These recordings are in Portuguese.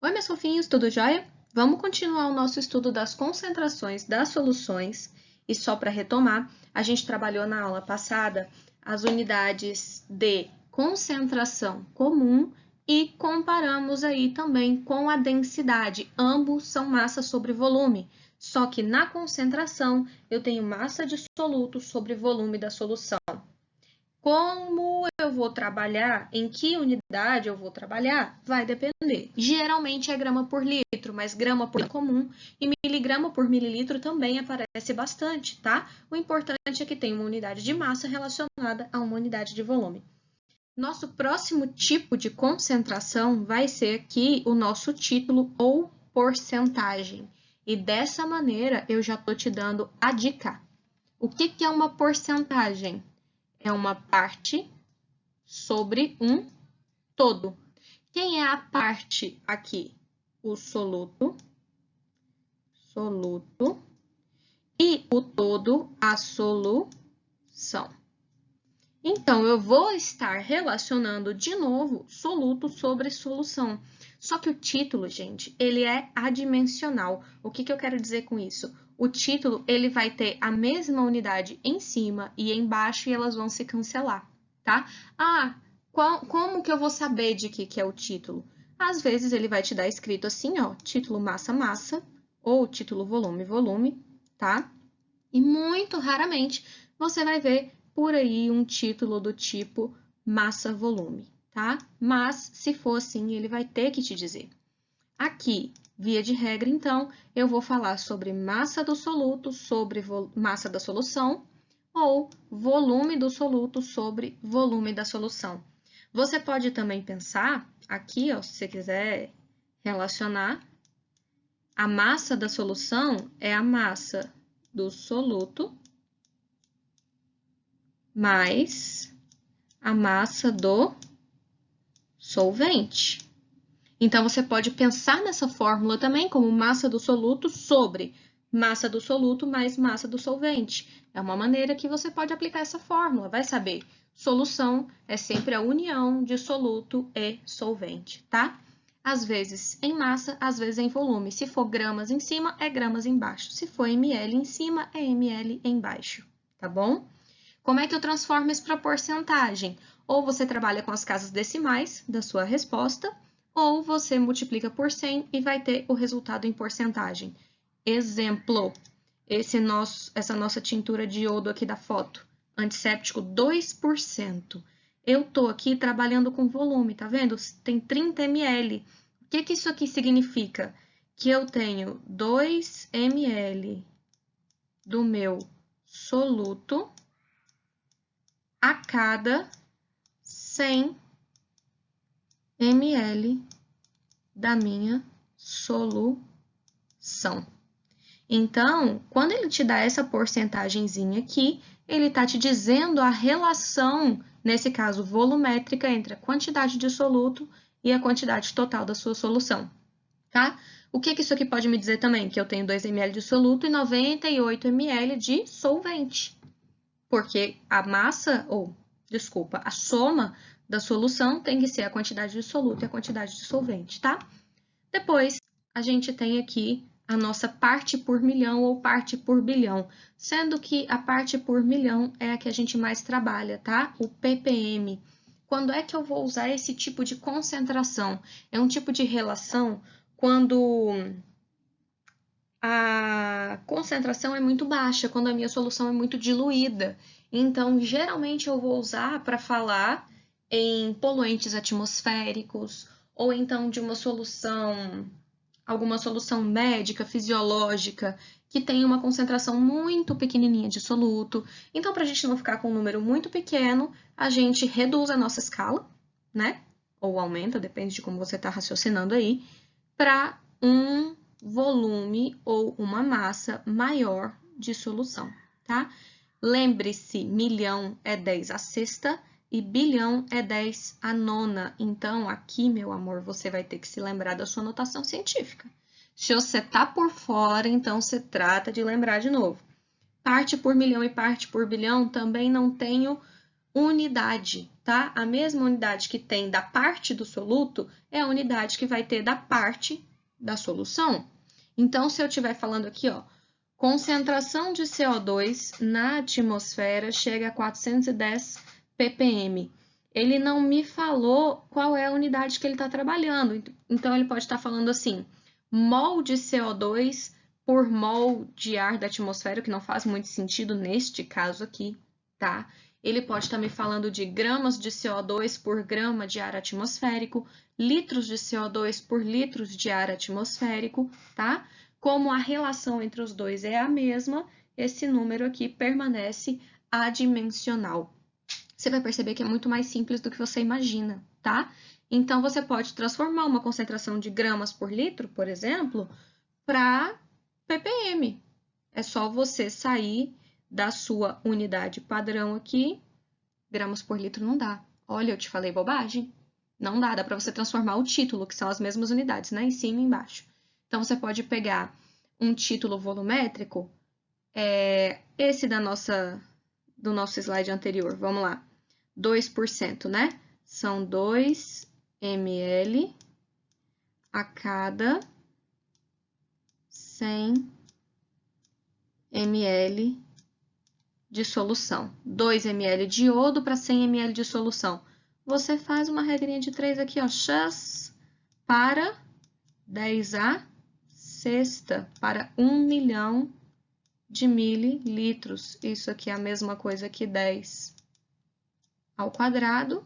Oi, meus fofinhos, tudo jóia? Vamos continuar o nosso estudo das concentrações das soluções. E só para retomar, a gente trabalhou na aula passada as unidades de concentração comum e comparamos aí também com a densidade. Ambos são massa sobre volume, só que na concentração eu tenho massa de soluto sobre volume da solução. Como eu vou trabalhar, em que unidade eu vou trabalhar, vai depender. Geralmente é grama por litro, mas grama por comum e miligrama por mililitro também aparece bastante, tá? O importante é que tem uma unidade de massa relacionada a uma unidade de volume. Nosso próximo tipo de concentração vai ser aqui o nosso título ou porcentagem. E dessa maneira eu já estou te dando a dica. O que é uma porcentagem? É uma parte sobre um todo. Quem é a parte aqui? O soluto, e o todo, a solução. Então, eu vou estar relacionando de novo soluto sobre solução. Só que o título, gente, ele é adimensional. O que eu quero dizer com isso? O título, ele vai ter a mesma unidade em cima e embaixo e elas vão se cancelar, tá? Como que eu vou saber de que é o título? Às vezes, ele vai te dar escrito assim, ó, título massa-massa ou título volume-volume, tá? E muito raramente você vai ver por aí um título do tipo massa-volume, tá? Mas, se for assim, ele vai ter que te dizer. Aqui, via de regra, então, eu vou falar sobre massa do soluto sobre massa da solução ou volume do soluto sobre volume da solução. Você pode também pensar, aqui, ó, se você quiser relacionar, a massa da solução é a massa do soluto mais a massa do solvente. Então, você pode pensar nessa fórmula também como massa do soluto sobre massa do soluto mais massa do solvente. É uma maneira que você pode aplicar essa fórmula. Vai saber, solução é sempre a união de soluto e solvente, tá? Às vezes em massa, às vezes em volume. Se for gramas em cima, é gramas embaixo. Se for ml em cima, é ml embaixo, tá bom? Como é que eu transformo isso para porcentagem? Ou você trabalha com as casas decimais da sua resposta, ou você multiplica por 100 e vai ter o resultado em porcentagem. Exemplo, essa nossa tintura de iodo aqui da foto, antisséptico 2%. Eu estou aqui trabalhando com volume, tá vendo? Tem 30 ml. O que isso aqui significa? Que eu tenho 2 ml do meu soluto a cada 100 ml da minha solução. Então, quando ele te dá essa porcentagemzinha aqui, ele está te dizendo a relação, nesse caso volumétrica, entre a quantidade de soluto e a quantidade total da sua solução, tá? O que isso aqui pode me dizer também? Que eu tenho 2 ml de soluto e 98 ml de solvente, porque a a soma da solução tem que ser a quantidade de soluto e a quantidade de solvente, tá? Depois, a gente tem aqui a nossa parte por milhão ou parte por bilhão, sendo que a parte por milhão é a que a gente mais trabalha, tá? O ppm. Quando é que eu vou usar esse tipo de concentração? É um tipo de relação quando a concentração é muito baixa, quando a minha solução é muito diluída. Então, geralmente eu vou usar para falar em poluentes atmosféricos, ou então de uma solução, alguma solução médica, fisiológica, que tem uma concentração muito pequenininha de soluto. Então, para a gente não ficar com um número muito pequeno, a gente reduz a nossa escala, né? Ou aumenta, depende de como você está raciocinando aí, para um volume ou uma massa maior de solução, tá? Lembre-se, milhão é 10 a sexta e bilhão é 10 a nona. Então, aqui, meu amor, você vai ter que se lembrar da sua notação científica. Se você tá por fora, então você trata de lembrar de novo. Parte por milhão e parte por bilhão também não tenho unidade, tá? A mesma unidade que tem da parte do soluto é a unidade que vai ter da parte da solução. Então, se eu estiver falando aqui, ó, concentração de CO2 na atmosfera chega a 410 ppm. Ele não me falou qual é a unidade que ele está trabalhando. Então, ele pode estar falando assim, mol de CO2 por mol de ar da atmosfera, que não faz muito sentido neste caso aqui, tá? Ele pode estar me falando de gramas de CO2 por grama de ar atmosférico, litros de CO2 por litros de ar atmosférico, tá? Como a relação entre os dois é a mesma, esse número aqui permanece adimensional. Você vai perceber que é muito mais simples do que você imagina, tá? Então, você pode transformar uma concentração de gramas por litro, por exemplo, para ppm. É só você sair da sua unidade padrão aqui. Gramas por litro não dá. Olha, eu te falei bobagem. Não dá, dá para você transformar o título, que são as mesmas unidades, né? Em cima e embaixo. Então, você pode pegar um título volumétrico, esse do nosso slide anterior, vamos lá, 2%, né? São 2 ml a cada 100 ml de solução. 2 ml de iodo para 100 ml de solução. Você faz uma regrinha de 3 aqui, ó, x para 10 a sexta para 1 milhão de mililitros. Isso aqui é a mesma coisa que 10 ao quadrado.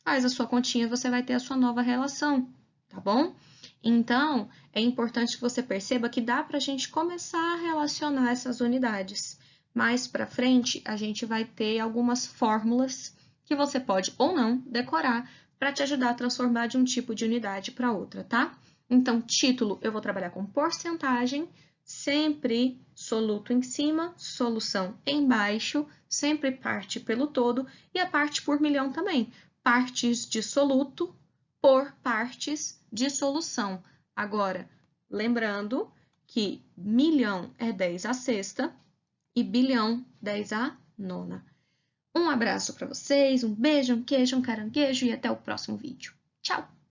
Faz a sua continha, você vai ter a sua nova relação, tá bom? Então, é importante que você perceba que dá para a gente começar a relacionar essas unidades. Mais para frente, a gente vai ter algumas fórmulas que você pode ou não decorar para te ajudar a transformar de um tipo de unidade para outra, tá? Então, título, eu vou trabalhar com porcentagem, sempre soluto em cima, solução embaixo, sempre parte pelo todo e a parte por milhão também. Partes de soluto por partes de solução. Agora, lembrando que milhão é 10 a sexta e bilhão 10 a nona. Um abraço para vocês, um beijo, um queijo, um caranguejo e até o próximo vídeo. Tchau!